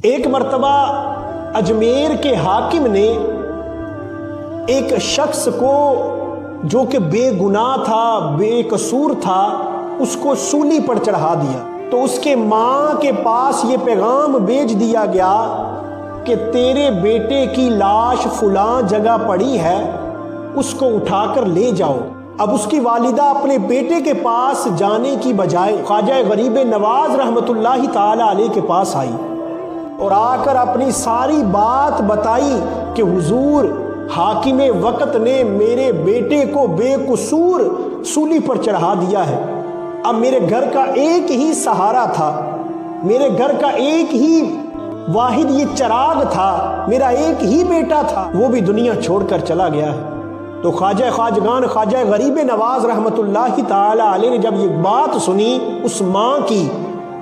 ایک مرتبہ اجمیر کے حاکم نے ایک شخص کو جو کہ بے گناہ تھا، بے قصور تھا، اس کو سولی پر چڑھا دیا۔ تو اس کے ماں کے پاس یہ پیغام بھیج دیا گیا کہ تیرے بیٹے کی لاش فلاں جگہ پڑی ہے، اس کو اٹھا کر لے جاؤ۔ اب اس کی والدہ اپنے بیٹے کے پاس جانے کی بجائے خواجہ غریب نواز رحمۃ اللہ تعالی علیہ کے پاس آئی اور آ کر اپنی ساری بات بتائی کہ حضور، حاکم وقت نے میرے بیٹے کو بے قصور سولی پر چڑھا دیا ہے۔ اب میرے گھر کا ایک ہی سہارا تھا، میرے گھر کا ایک ہی واحد یہ چراغ تھا، میرا ایک ہی بیٹا تھا، وہ بھی دنیا چھوڑ کر چلا گیا ہے۔ تو خواجہ خواجگان خواجہ غریب نواز رحمۃ اللہ تعالی علیہ نے جب یہ بات سنی اس ماں کی،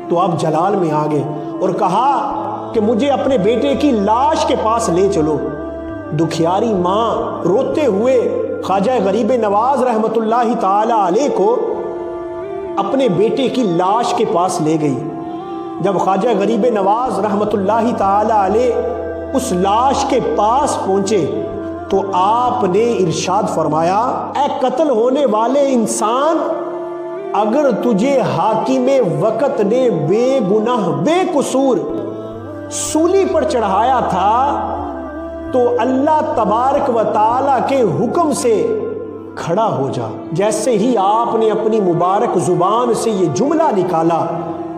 تو آپ جلال میں آ گئے اور کہا کہ مجھے اپنے بیٹے کی لاش کے پاس لے چلو۔ دکھیاری ماں روتے ہوئے خواجہ غریب نواز رحمۃ اللہ تعالی علیہ کو اپنے بیٹے کی لاش کے پاس لے گئی۔ جب خواجہ غریب نواز رحمۃ اللہ تعالی علیہ اس لاش کے پاس پہنچے تو آپ نے ارشاد فرمایا، اے قتل ہونے والے انسان، اگر تجھے حاکم وقت نے بے گناہ بے قصور سولی پر چڑھایا تھا تو اللہ تبارک و تعالی کے حکم سے کھڑا ہو جا۔ جیسے ہی آپ نے اپنی مبارک زبان سے یہ جملہ نکالا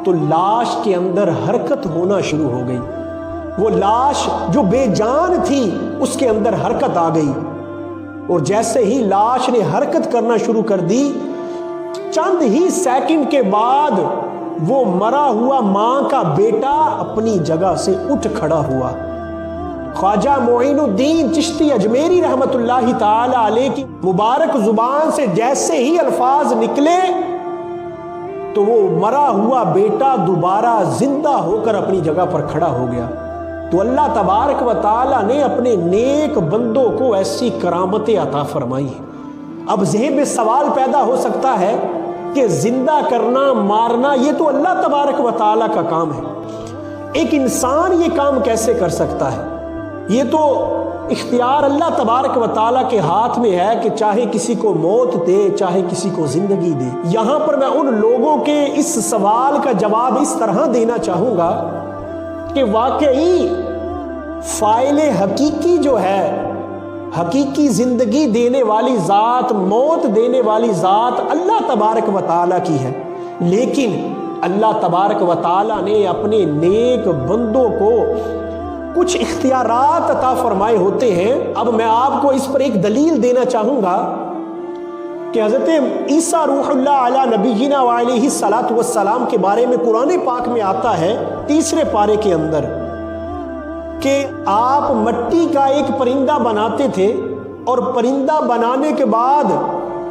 تو لاش کے اندر حرکت ہونا شروع ہو گئی۔ وہ لاش جو بے جان تھی اس کے اندر حرکت آ گئی، اور جیسے ہی لاش نے حرکت کرنا شروع کر دی، چند ہی سیکنڈ کے بعد وہ مرا ہوا ماں کا بیٹا اپنی جگہ سے اٹھ کھڑا ہوا۔ خواجہ معین الدین چشتی اجمیری رحمت اللہ تعالی علیہ کی مبارک زبان سے جیسے ہی الفاظ نکلے تو وہ مرا ہوا بیٹا دوبارہ زندہ ہو کر اپنی جگہ پر کھڑا ہو گیا۔ تو اللہ تبارک و تعالی نے اپنے نیک بندوں کو ایسی کرامتیں عطا فرمائی ہیں۔ اب ذہن میں سوال پیدا ہو سکتا ہے کہ زندہ کرنا، مارنا، یہ تو اللہ تبارک و تعالی کا کام ہے، ایک انسان یہ کام کیسے کر سکتا ہے؟ یہ تو اختیار اللہ تبارک و تعالیٰ کے ہاتھ میں ہے کہ چاہے کسی کو موت دے، چاہے کسی کو زندگی دے۔ یہاں پر میں ان لوگوں کے اس سوال کا جواب اس طرح دینا چاہوں گا کہ واقعی فاعل حقیقی جو ہے، حقیقی زندگی دینے والی ذات، موت دینے والی ذات اللہ تبارک و تعالیٰ کی ہے، لیکن اللہ تبارک و تعالیٰ نے اپنے نیک بندوں کو کچھ اختیارات عطا فرمائے ہوتے ہیں۔ اب میں آپ کو اس پر ایک دلیل دینا چاہوں گا کہ حضرت عیسیٰ روح اللہ علی نبینا وعلیہ الصلاۃ والسلام کے بارے میں قرآن پاک میں آتا ہے 3 پارے کے اندر کہ آپ مٹی کا ایک پرندہ بناتے تھے اور پرندہ بنانے کے بعد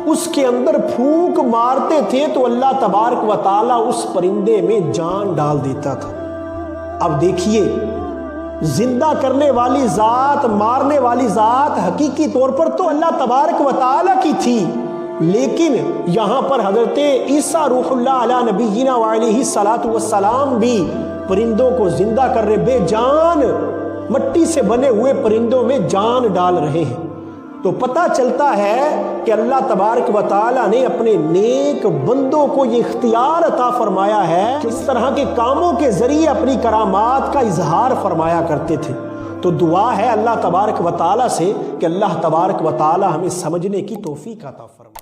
اس کے اندر پھونک مارتے تھے تو اللہ تبارک و تعالیٰ اس پرندے میں جان ڈال دیتا تھا۔ اب دیکھیے، زندہ کرنے والی ذات، مارنے والی ذات حقیقی طور پر تو اللہ تبارک و تعالیٰ کی تھی، لیکن یہاں پر حضرت عیسیٰ روح اللہ علی نبینا وعلیہ الصلاۃ والسلام بھی پرندوں کو زندہ کر رہے، بے جان مٹی سے بنے ہوئے پرندوں میں جان ڈال رہے ہیں۔ تو پتہ چلتا ہے کہ اللہ تبارک و تعالیٰ نے اپنے نیک بندوں کو یہ اختیار عطا فرمایا ہے کہ اس طرح کے کاموں کے ذریعے اپنی کرامات کا اظہار فرمایا کرتے تھے۔ تو دعا ہے اللہ تبارک و تعالیٰ سے کہ اللہ تبارک و تعالیٰ ہمیں سمجھنے کی توفیق عطا فرمائے۔